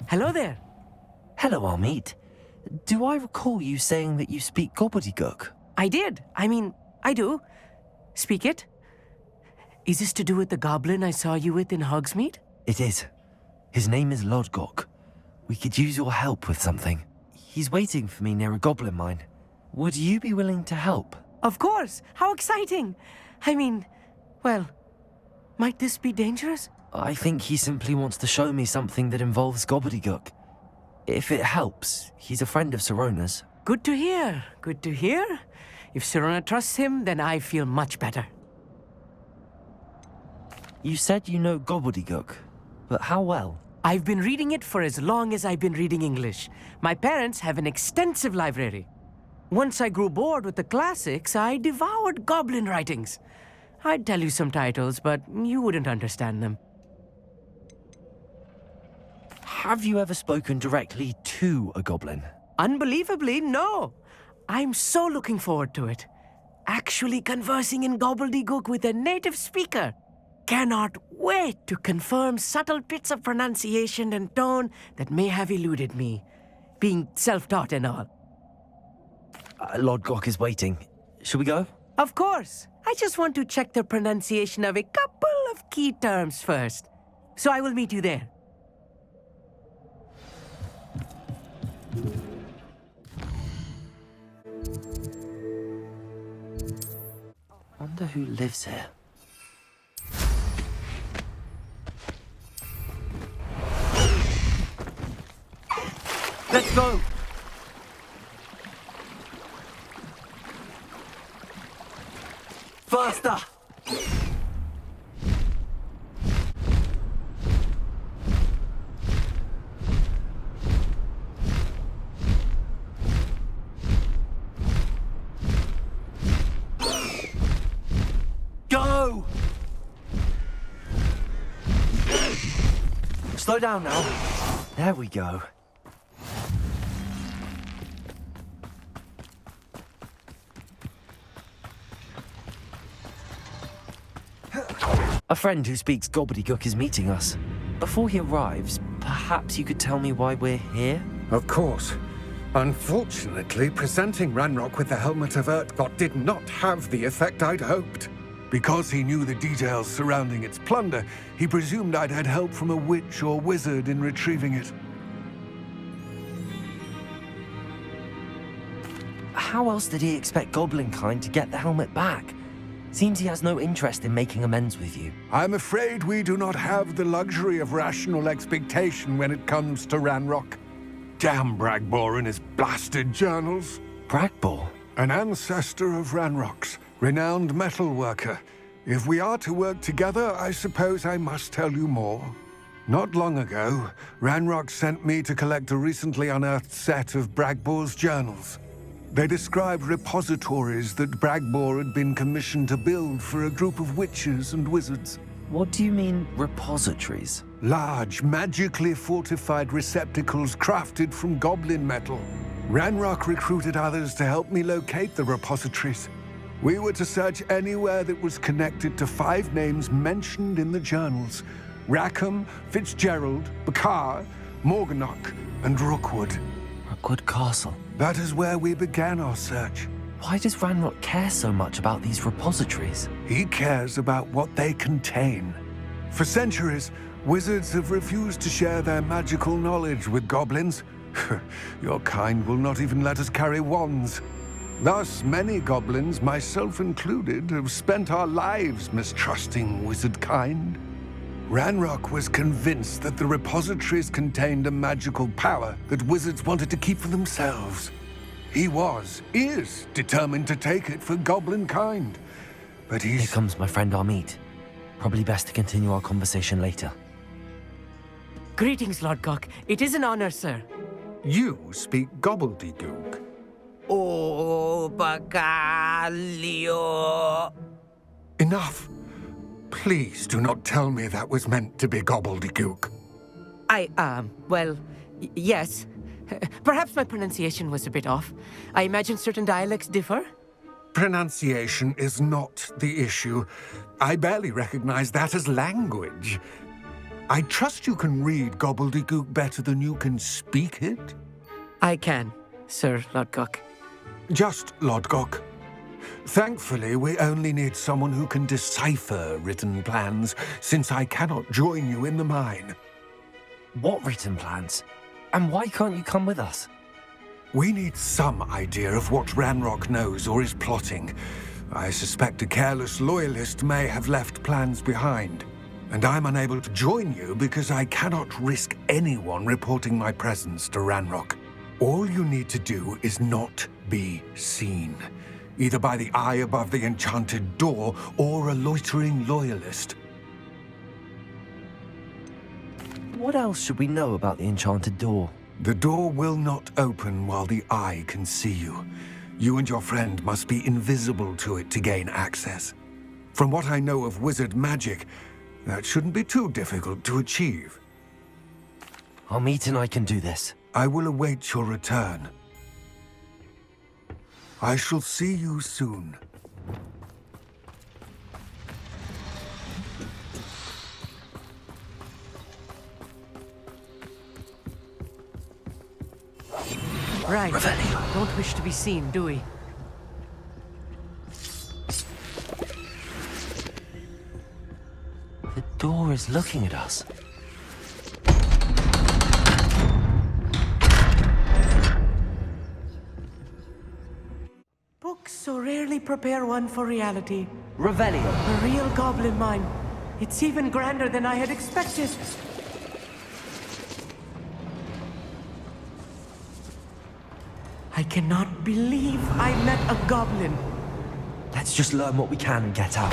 Hello there. Hello, Amit. Do I recall you saying that you speak gobbledygook? I did. I do. Speak it. Is this to do with the goblin I saw you with in Hogsmeade? It is. His name is Lodgok. We could use your help with something. He's waiting for me near a goblin mine. Would you be willing to help? Of course. How exciting. Well, might this be dangerous? I think he simply wants to show me something that involves gobbledygook. If it helps, he's a friend of Sirona's. Good to hear. Good to hear. If Sirona trusts him, then I feel much better. You said you know gobbledygook, but how well? I've been reading it for as long as I've been reading English. My parents have an extensive library. Once I grew bored with the classics, I devoured goblin writings. I'd tell you some titles, but you wouldn't understand them. Have you ever spoken directly to a goblin? Unbelievably, no. I'm so looking forward to it. Actually conversing in gobbledygook with a native speaker. Cannot wait to confirm subtle bits of pronunciation and tone that may have eluded me, being self-taught and all. Lodgok is waiting. Shall we go? Of course. I just want to check the pronunciation of a couple of key terms first. So I will meet you there. Wonder who lives here. Let's go! Faster! Go! Slow down now. There we go. A friend who speaks gobbledygook is meeting us. Before he arrives, perhaps you could tell me why we're here? Of course. Unfortunately, presenting Ranrock with the Helmet of Urtkot did not have the effect I'd hoped. Because he knew the details surrounding its plunder, he presumed I'd had help from a witch or wizard in retrieving it. How else did he expect Goblinkind to get the helmet back? Seems he has no interest in making amends with you. I'm afraid we do not have the luxury of rational expectation when it comes to Ranrock. Damn Bragbor and his blasted journals. Bragbor? An ancestor of Ranrock's, renowned metal worker. If we are to work together, I suppose I must tell you more. Not long ago, Ranrock sent me to collect a recently unearthed set of Bragbor's journals. They described repositories that Bragbor had been commissioned to build for a group of witches and wizards. What do you mean, repositories? Large, magically fortified receptacles crafted from goblin metal. Ranrock recruited others to help me locate the repositories. We were to search anywhere that was connected to 5 names mentioned in the journals: Rackham, Fitzgerald, Bakar, Morganach, and Rookwood. Rookwood Castle. That is where we began our search. Why does Ranrock care so much about these repositories? He cares about what they contain. For centuries, wizards have refused to share their magical knowledge with goblins. Your kind will not even let us carry wands. Thus, many goblins, myself included, have spent our lives mistrusting wizard kind. Ranrock was convinced that the repositories contained a magical power that wizards wanted to keep for themselves. He is determined to take it for goblin kind. But Here comes my friend Amit. Probably best to continue our conversation later. Greetings, Lodgok. It is an honor, sir. You speak gobbledygook. Oh, Bagalio. Enough. Please do not tell me that was meant to be gobbledygook. Yes. Perhaps my pronunciation was a bit off. I imagine certain dialects differ. Pronunciation is not the issue. I barely recognize that as language. I trust you can read gobbledygook better than you can speak it? I can, Sir Lodgok. Just Lodgok. Thankfully, we only need someone who can decipher written plans, since I cannot join you in the mine. What written plans? And why can't you come with us? We need some idea of what Ranrock knows or is plotting. I suspect a careless loyalist may have left plans behind. And I'm unable to join you because I cannot risk anyone reporting my presence to Ranrock. All you need to do is not be seen, either by the eye above the enchanted door or a loitering loyalist. What else should we know about the enchanted door? The door will not open while the eye can see you. You and your friend must be invisible to it to gain access. From what I know of wizard magic, that shouldn't be too difficult to achieve. Our meet and I can do this. I will await your return. I shall see you soon. Right. Revelio. Don't wish to be seen, do we? The door is looking at us. Books so rarely prepare one for reality. Revelio. A real goblin mine. It's even grander than I had expected. I cannot believe I met a goblin. Let's just learn what we can and get out.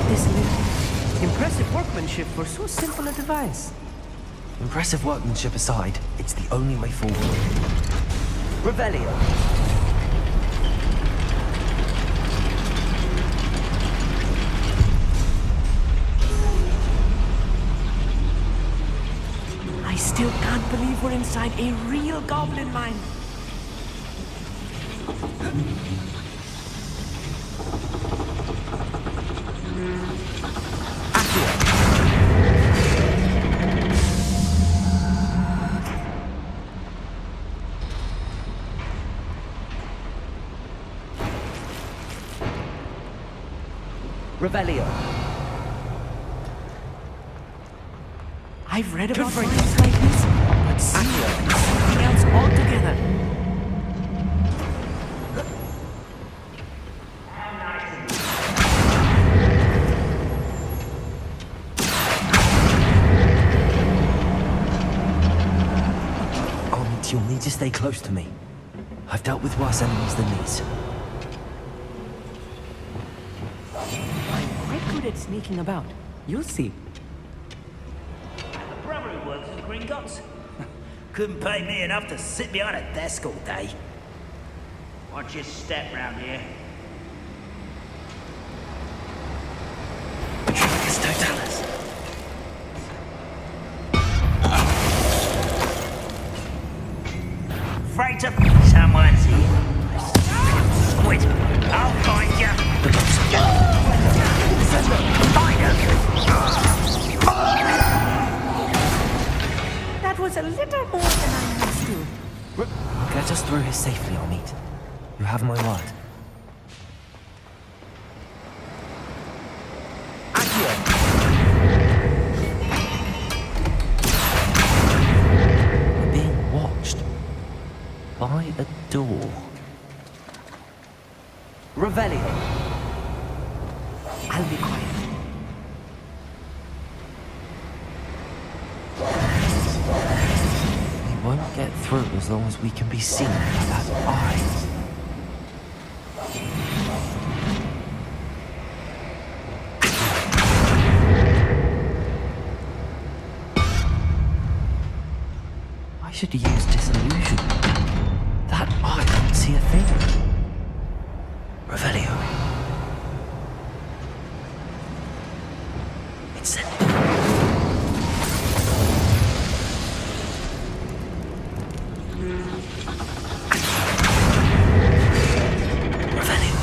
This little impressive workmanship for so simple a device. Impressive workmanship aside, it's the only way forward. Revelio. I still can't believe we're inside a real goblin mine. Revelio. I've read about mines like this, but something else altogether. You'll need to stay close to me. I've dealt with worse enemies than these. I'm quite good at sneaking about. You'll see. A brother who works at Gringotts. Couldn't pay me enough to sit behind a desk all day. Watch your step round here. Tricus totalis. Afraid to... Someone's here. Squid, I'll find you. Find her. That was a little more than I'm used to. Get us through here safely, Amit. You have my word. We're being watched. By a door. Revelio. I'll be quiet. We won't get through as long as we can be seen by that eye. I should use disillusion. That eye can't see a thing. Revelio. It's sent. Revelio.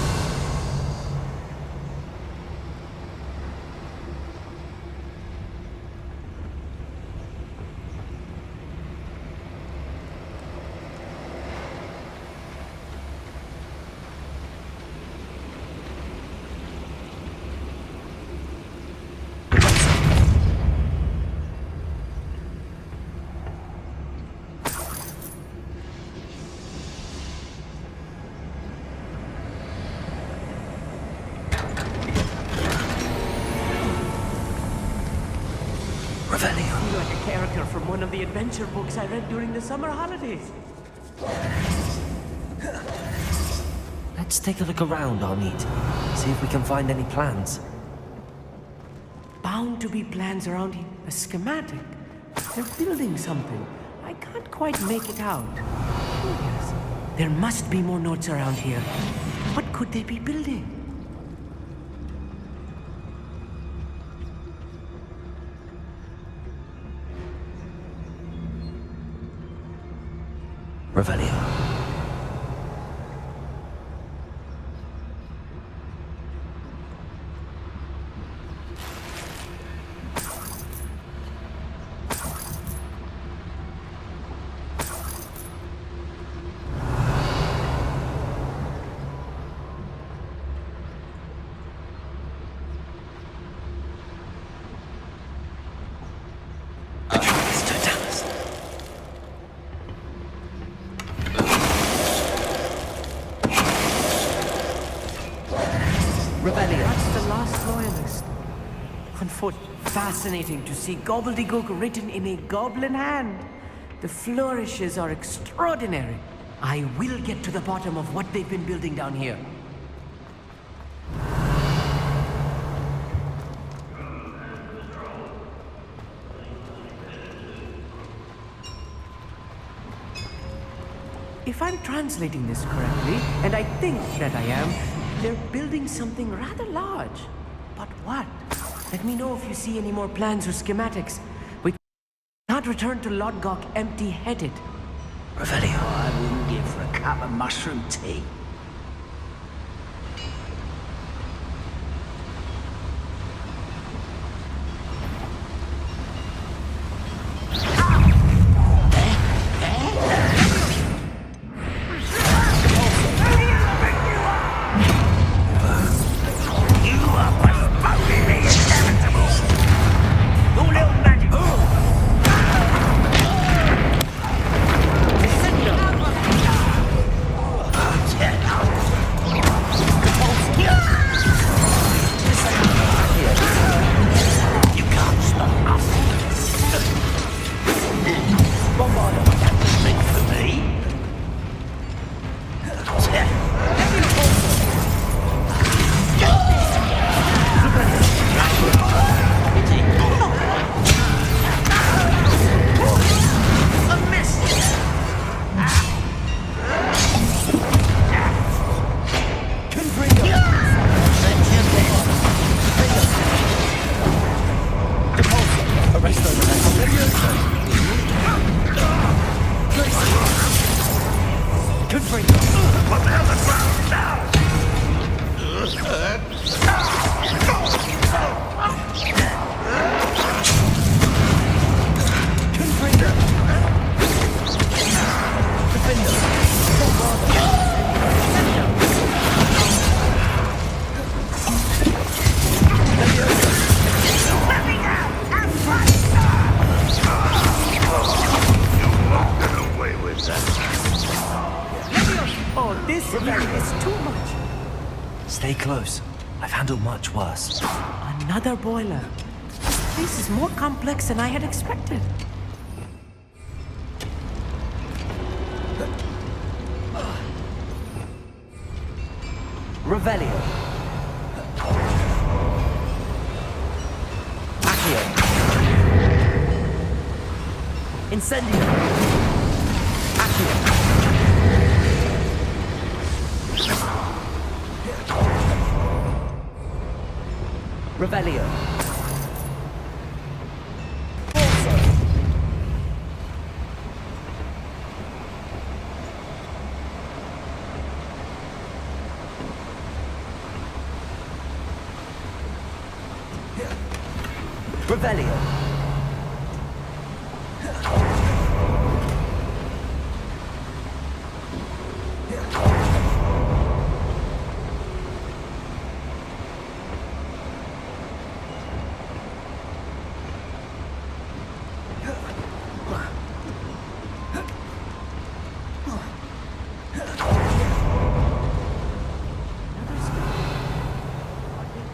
one of the adventure books I read during the summer holidays. Let's take a look around, Arneet. See if we can find any plans. Bound to be plans around here. A schematic. They're building something. I can't quite make it out. Oh, yes. There must be more notes around here. What could they be building? Revelio. That's the last loyalist. On foot. Fascinating to see gobbledygook written in a goblin hand. The flourishes are extraordinary. I will get to the bottom of what they've been building down here. If I'm translating this correctly, and I think that I am, they're building something rather large. But what? Let me know if you see any more plans or schematics. We can't return to Lodgok empty-headed. Revelio. I wouldn't give for a cup of mushroom tea. Stay close. I've handled much worse. Another boiler. This is more complex than I had expected. Revelio. Accio. Incendio. Accio. Revelio. Revelio.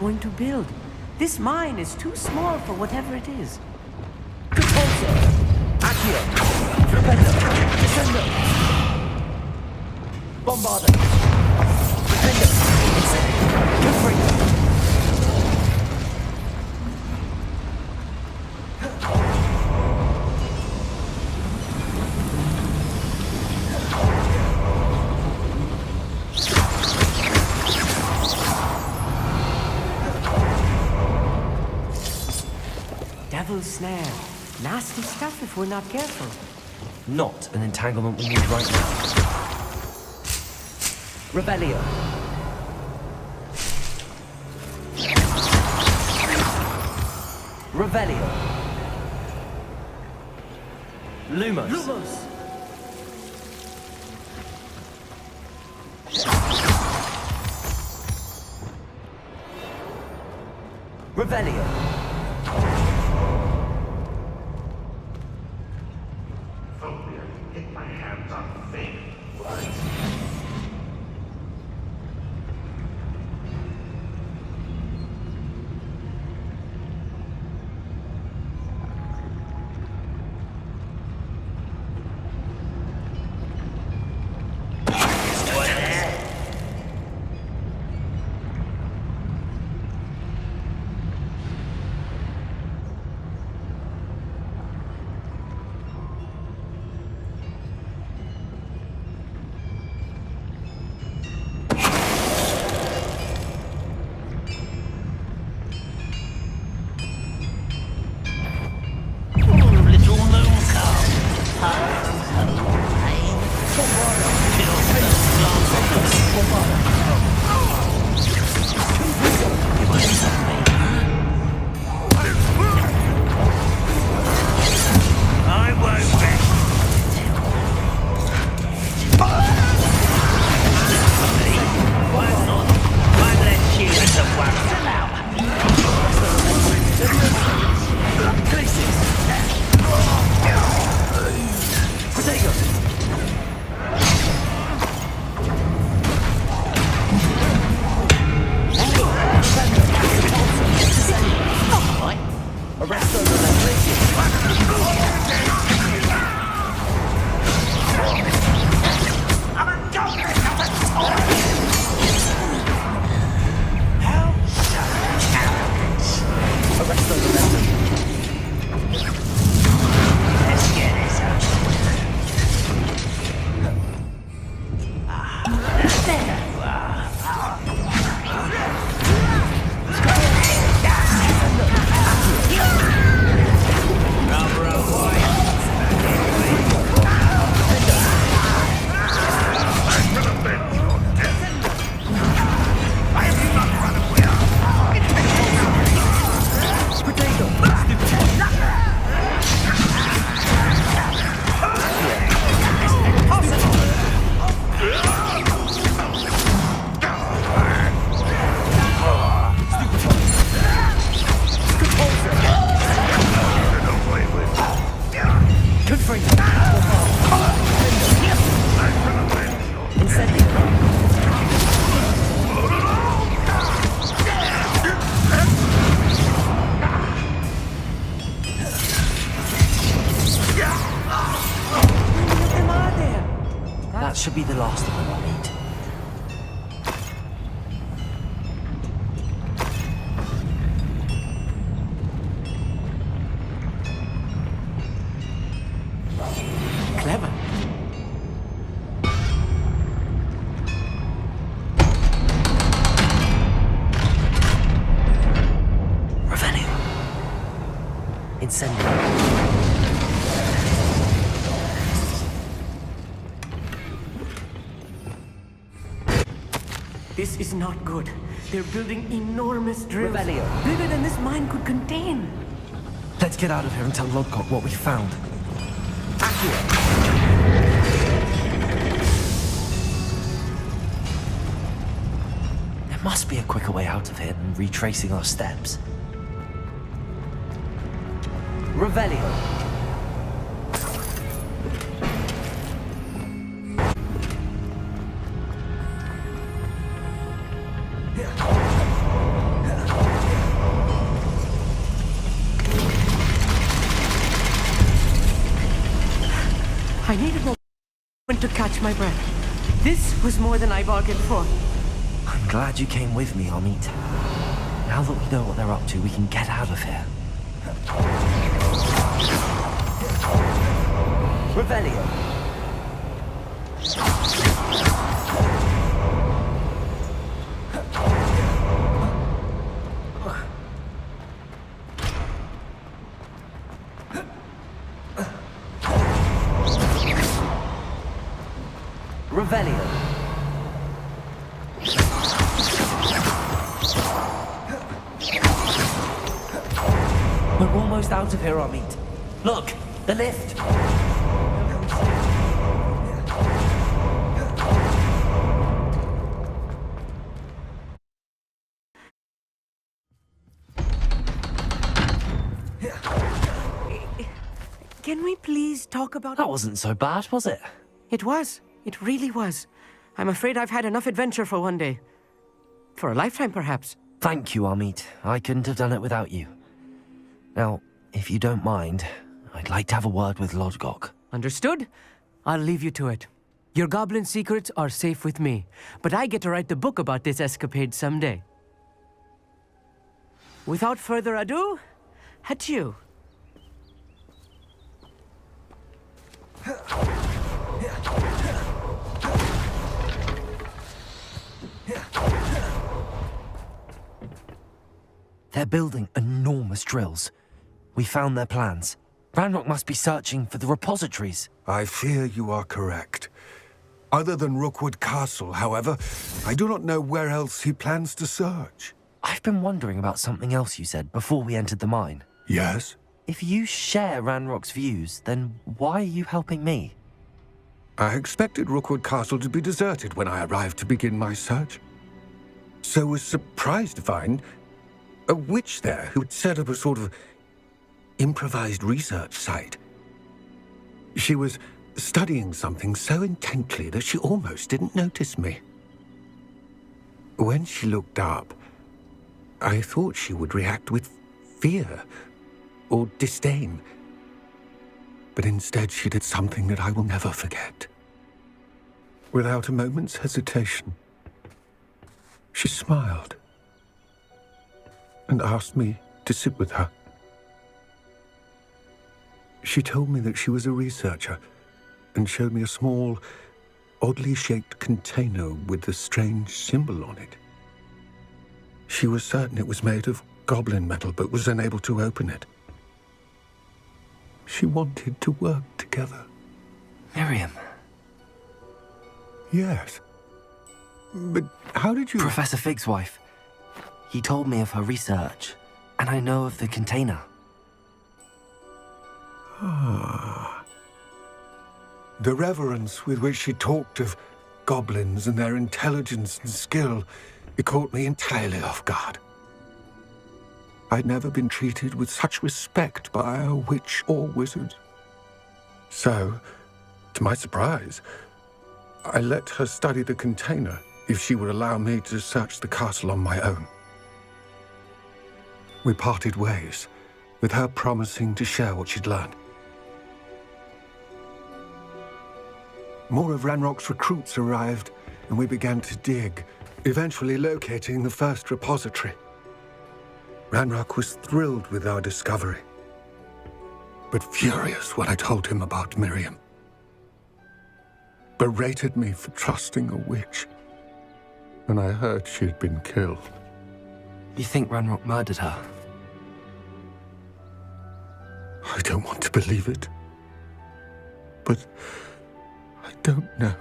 Going to build. This mine is too small for whatever it is. Accio. Accio. Rependo. Descendo. Bombarda. Rependo. Incendio. Confringo. Devil's snare. Nasty stuff if we're not careful. Not an entanglement we need right now. Revelio. Revelio. Lumos. Lumos! Revelio. Get my hands on fake blood. That should be the last of them I'll need. Clever. Revenue. Incendio. This is not good. They're building enormous drills. Revelio. Bigger than this mine could contain. Let's get out of here and tell Lodcock what we found. There must be a quicker way out of here than retracing our steps. Revelio. I needed a moment to catch my breath. This was more than I bargained for. I'm glad you came with me, Amit. Now that we know what they're up to, we can get out of here. Revelio. Revelio. We're almost out of here, Amit. Look, the lift. Can we please talk about... That wasn't so bad, was it? It was. It really was. I'm afraid I've had enough adventure for one day. For a lifetime, perhaps. Thank you, Amit. I couldn't have done it without you. Now, if you don't mind, I'd like to have a word with Lodgok. Understood? I'll leave you to it. Your goblin secrets are safe with me, but I get to write the book about this escapade someday. Without further ado, adieu. They're building enormous drills. We found their plans. Ranrock must be searching for the repositories. I fear you are correct. Other than Rookwood Castle, however, I do not know where else he plans to search. I've been wondering about something else you said before we entered the mine. Yes? If you share Ranrock's views, then why are you helping me? I expected Rookwood Castle to be deserted when I arrived to begin my search. So was surprised to find a witch there who had set up a sort of improvised research site. She was studying something so intently that she almost didn't notice me. When she looked up, I thought she would react with fear or disdain. But instead she did something that I will never forget. Without a moment's hesitation, she smiled and asked me to sit with her. She told me that she was a researcher and showed me a small, oddly shaped container with a strange symbol on it. She was certain it was made of goblin metal, but was unable to open it. She wanted to work together. Miriam. Yes. But how did you... Professor Fig's wife. He told me of her research, and I know of the container. Ah. The reverence with which she talked of goblins and their intelligence and skill, it caught me entirely off guard. I'd never been treated with such respect by a witch or wizard. So, to my surprise, I let her study the container if she would allow me to search the castle on my own. We parted ways, with her promising to share what she'd learned. More of Ranrock's recruits arrived, and we began to dig, eventually locating the first repository. Ranrock was thrilled with our discovery, but furious when I told him about Miriam. Berated me for trusting a witch, and I heard she had been killed. You think Ranrock murdered her? I don't want to believe it, but I don't know.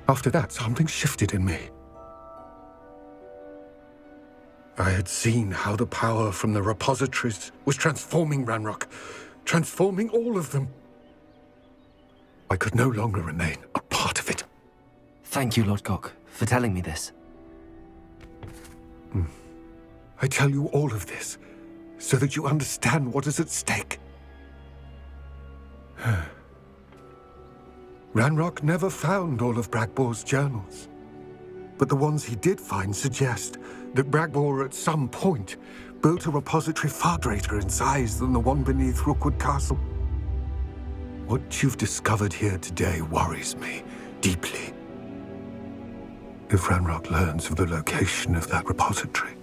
After that, something shifted in me. I had seen how the power from the repositories was transforming Ranrock, transforming all of them. I could no longer remain a part of it. Thank you, Lodgok, for telling me this. I tell you all of this so that you understand what is at stake. Ranrock never found all of Bragbor's journals, but the ones he did find suggest that Bragbor at some point built a repository far greater in size than the one beneath Rookwood Castle. What you've discovered here today worries me deeply. If Ranrock learns of the location of that repository,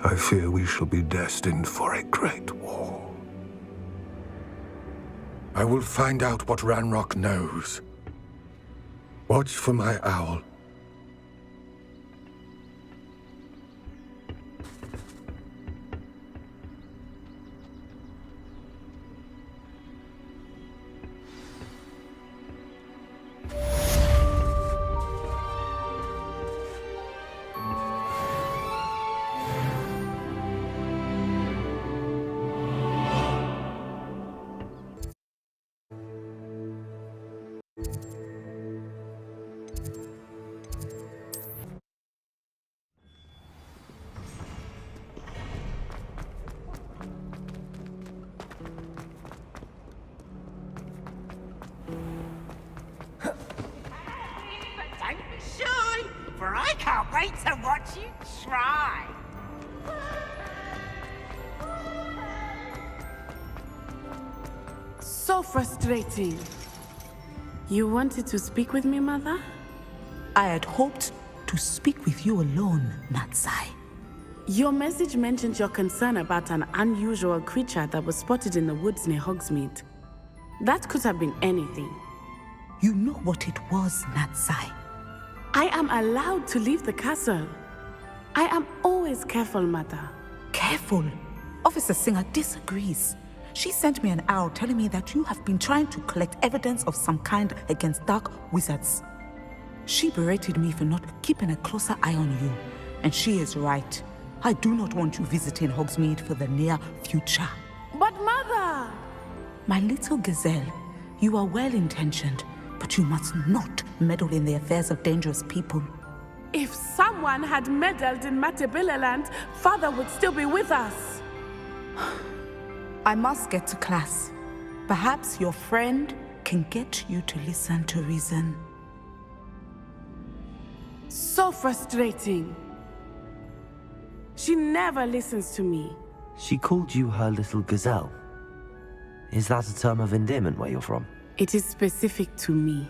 I fear we shall be destined for a great war. I will find out what Ranrock knows. Watch for my owl. Don't be shy, for I can't wait to watch you try. So frustrating. You wanted to speak with me, Mother? I had hoped to speak with you alone, Natsai. Your message mentioned your concern about an unusual creature that was spotted in the woods near Hogsmeade. That could have been anything. You know what it was, Natsai. I am allowed to leave the castle. I am always careful, Mother. Careful. Officer Singer disagrees. She sent me an owl telling me that you have been trying to collect evidence of some kind against dark wizards. She berated me for not keeping a closer eye on you, and she is right. I do not want you visiting Hogsmeade for the near future. But Mother! My little gazelle, you are well-intentioned, but you must not meddle in the affairs of dangerous people. If someone had meddled in Matabeleland, Father would still be with us. I must get to class. Perhaps your friend can get you to listen to reason. So frustrating. She never listens to me. She called you her little gazelle. Is that a term of endearment where you're from? It is specific to me.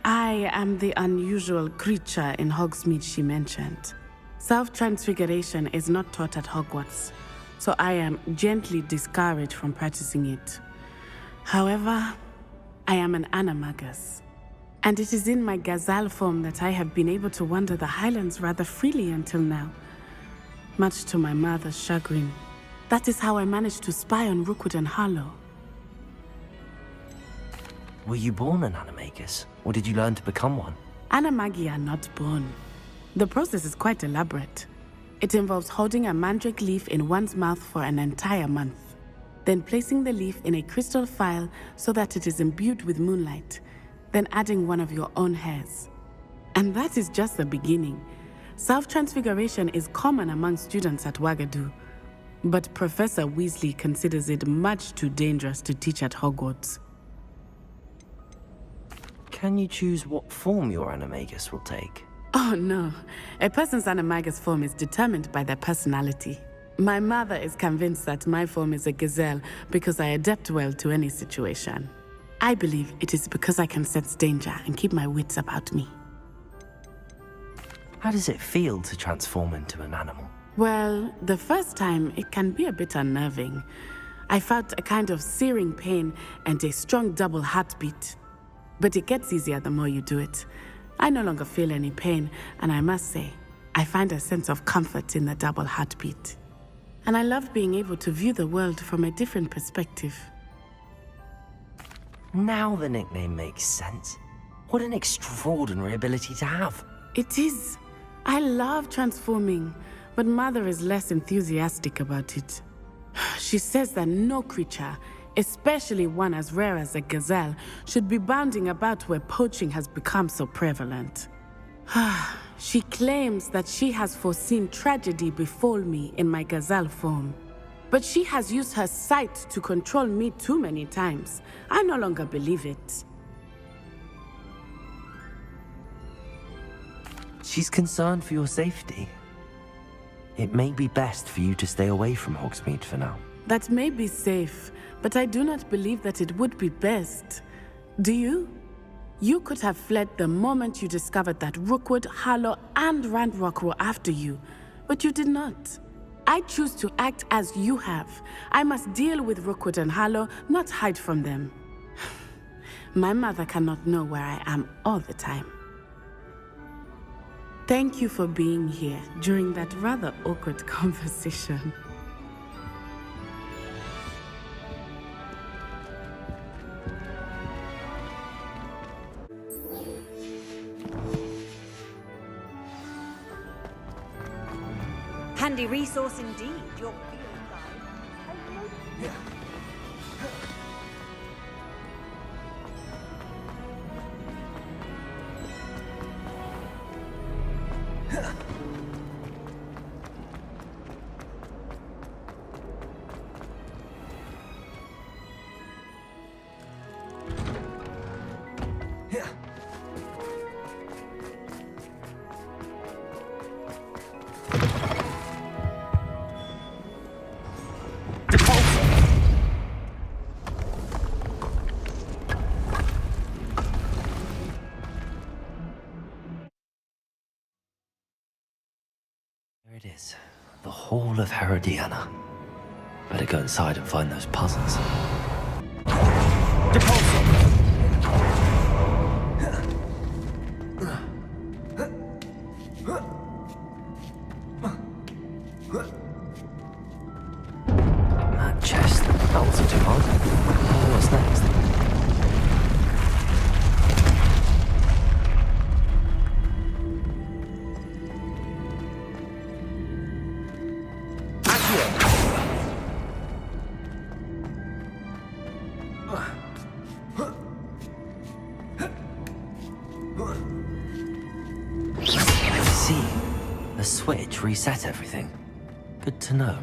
I am the unusual creature in Hogsmeade she mentioned. Self-transfiguration is not taught at Hogwarts, so I am gently discouraged from practicing it. However, I am an animagus, and it is in my gazelle form that I have been able to wander the Highlands rather freely until now, much to my mother's chagrin. That is how I managed to spy on Rookwood and Harlow. Were you born an animagus, or did you learn to become one? Animagi are not born. The process is quite elaborate. It involves holding a mandrake leaf in one's mouth for an entire month, then placing the leaf in a crystal phial so that it is imbued with moonlight, then adding one of your own hairs. And that is just the beginning. Self-transfiguration is common among students at Wagadu, but Professor Weasley considers it much too dangerous to teach at Hogwarts. Can you choose what form your animagus will take? Oh no, a person's animagus form is determined by their personality. My mother is convinced that my form is a gazelle because I adapt well to any situation. I believe it is because I can sense danger and keep my wits about me. How does it feel to transform into an animal? Well, the first time it can be a bit unnerving. I felt a kind of searing pain and a strong double heartbeat. But it gets easier the more you do it. I no longer feel any pain, and I must say, I find a sense of comfort in the double heartbeat. And I love being able to view the world from a different perspective. Now the nickname makes sense. What an extraordinary ability to have. It is. I love transforming, but Mother is less enthusiastic about it. She says that no creature, especially one as rare as a gazelle, should be bounding about where poaching has become so prevalent. She claims that she has foreseen tragedy befall me in my gazelle form. But she has used her sight to control me too many times. I no longer believe it. She's concerned for your safety. It may be best for you to stay away from Hogsmeade for now. That may be safe, but I do not believe that it would be best. Do you? You could have fled the moment you discovered that Rookwood, Harlow, and Randrock were after you, but you did not. I choose to act as you have. I must deal with Rookwood and Harlow, not hide from them. My mother cannot know where I am all the time. Thank you for being here during that rather awkward conversation. Handy resource indeed, your field guide. There it is. The Hall of Herodiana. Better go inside and find those puzzles. That chest, that wasn't too hard. What's next? I see. The switch reset everything. Good to know.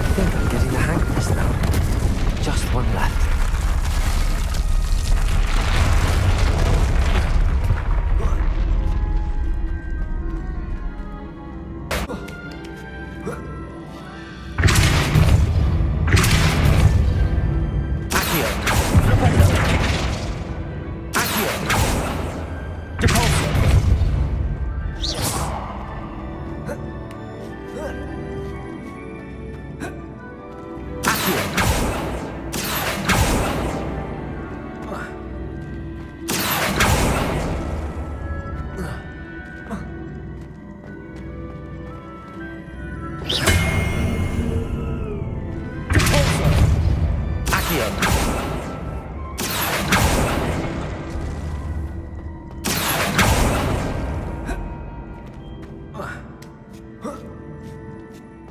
I think I'm getting the hang of this now. Just one left.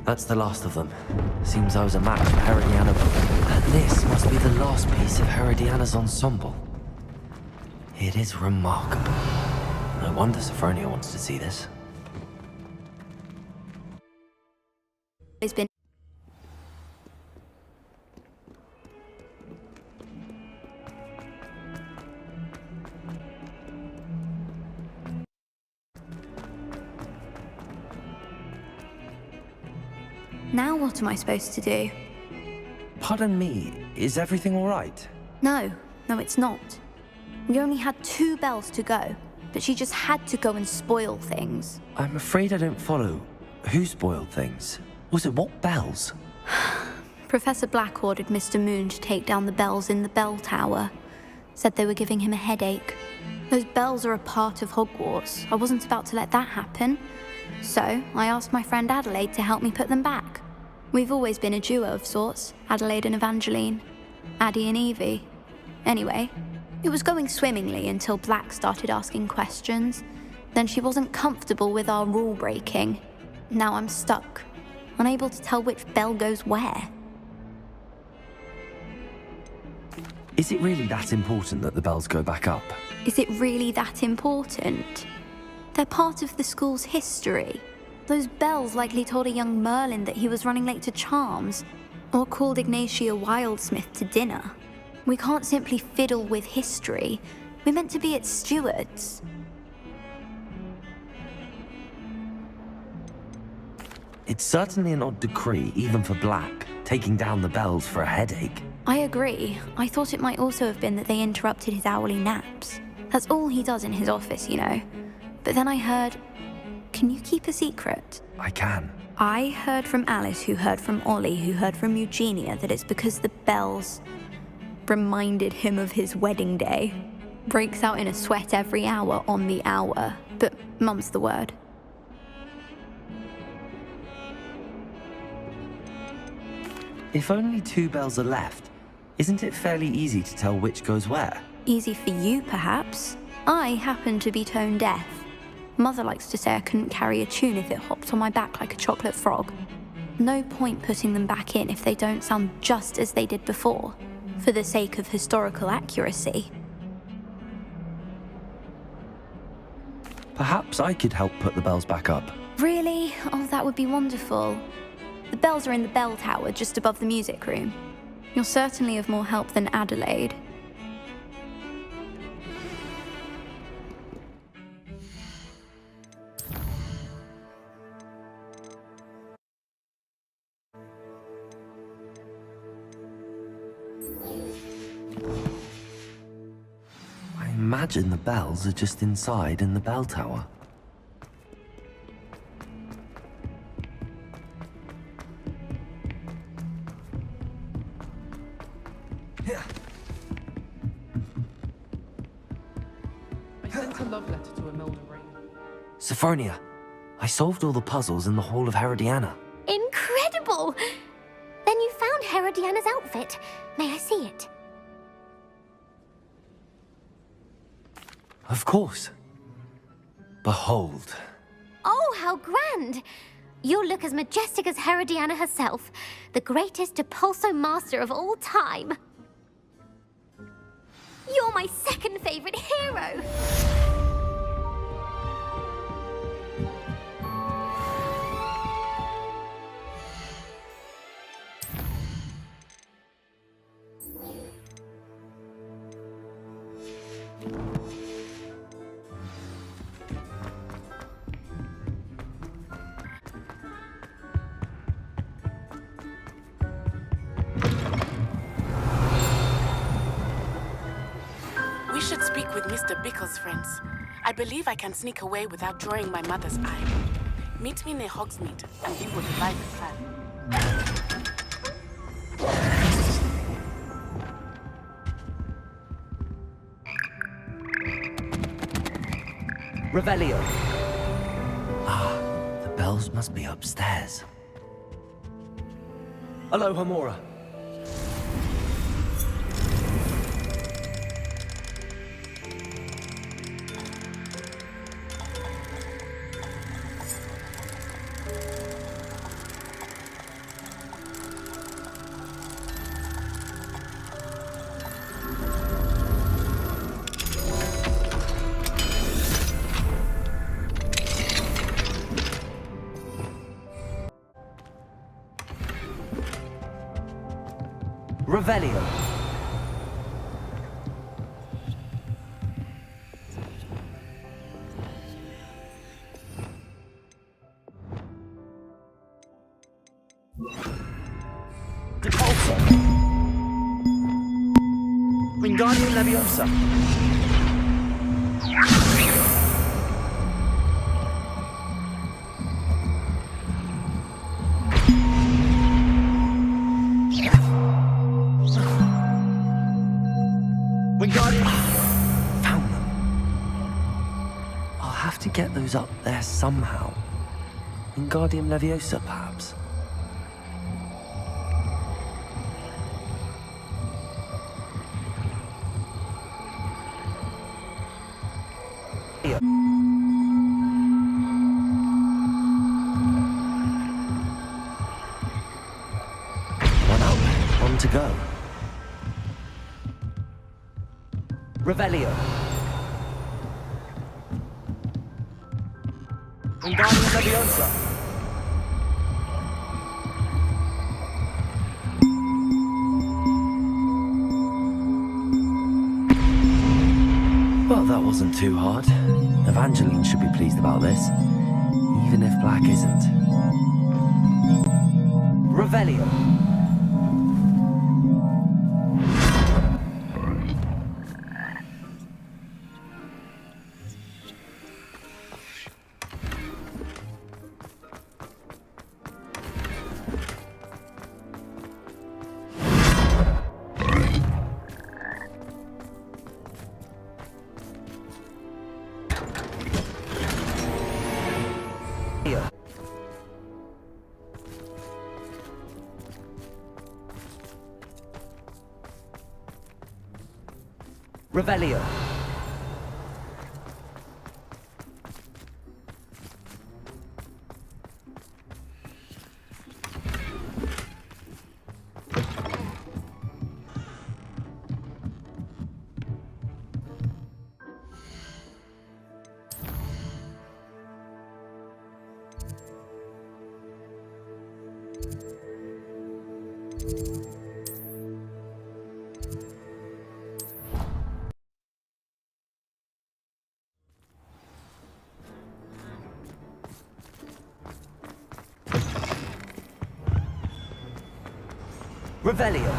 That's the last of them. Seems I was a match for Herodiana. And this must be the last piece of Herodiana's ensemble. It is remarkable. No wonder Sophronia wants to see this. It's been Now what am I supposed to do? Pardon me, is everything all right? No, it's not. We only had 2 bells to go, but she just had to go and spoil things. I'm afraid I don't follow. Who spoiled things? Was it what bells? Professor Black ordered Mr. Moon to take down the bells in the bell tower. Said they were giving him a headache. Those bells are a part of Hogwarts. I wasn't about to let that happen. So I asked my friend Adelaide to help me put them back. We've always been a duo of sorts, Adelaide and Evangeline. Addie and Evie. Anyway, it was going swimmingly until Black started asking questions. Then she wasn't comfortable with our rule breaking. Now I'm stuck, unable to tell which bell goes where. Is it really that important that the bells go back up? Is it really that important? They're part of the school's history. Those bells likely told a young Merlin that he was running late to charms, or called Ignatia Wildsmith to dinner. We can't simply fiddle with history. We're meant to be its stewards. It's certainly an odd decree, even for Black, taking down the bells for a headache. I agree. I thought it might also have been that they interrupted his hourly naps. That's all he does in his office, you know. But then I heard... Can you keep a secret? I can. I heard from Alice, who heard from Ollie, who heard from Eugenia, that it's because the bells reminded him of his wedding day. Breaks out in a sweat every hour on the hour, but mum's the word. If only 2 bells are left, isn't it fairly easy to tell which goes where? Easy for you, perhaps. I happen to be tone deaf. Mother likes to say I couldn't carry a tune if it hopped on my back like a chocolate frog. No point putting them back in if they don't sound just as they did before, for the sake of historical accuracy. Perhaps I could help put the bells back up. Really? Oh, that would be wonderful. The bells are in the bell tower just above the music room. You're certainly of more help than Adelaide. I imagine the bells are just inside in the bell tower. I sent a love letter to Imelda Rain. Sophronia, I solved all the puzzles in the Hall of Herodiana. Incredible! Then you found Herodiana's outfit. May I see it? Of course. Behold. Oh, how grand! You look as majestic as Herodiana herself, the greatest Depulso master of all time. You're my second favorite hero! We should speak with Mr. Bickle's friends. I believe I can sneak away without drawing my mother's eye. Meet me near Hogsmeade, and we will divide the plan. Revelio. Ah, the bells must be upstairs. Aloha, Mora. Revelio. Depulso. Wingardium Leviosa. Found them. I'll have to get those up there somehow. Wingardium Leviosa, perhaps. One up, one to go. Revelio. Wingardium Leviosa. Well, that wasn't too hard. Evangeline should be pleased about this, even if Black isn't. Revelio. Revelio. Revelio.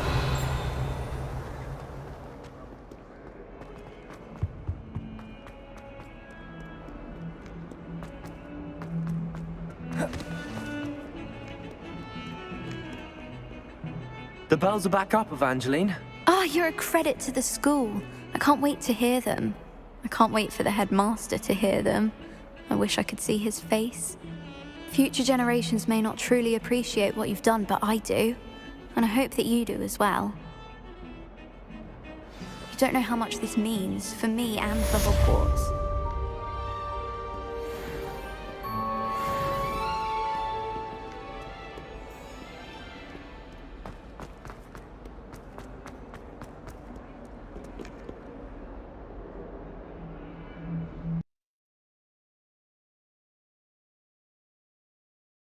The bells are back up, Evangeline. Oh, you're a credit to the school. I can't wait to hear them. I can't wait for the headmaster to hear them. I wish I could see his face. Future generations may not truly appreciate what you've done, but I do. And I hope that you do as well. You don't know how much this means for me and for Hogwarts.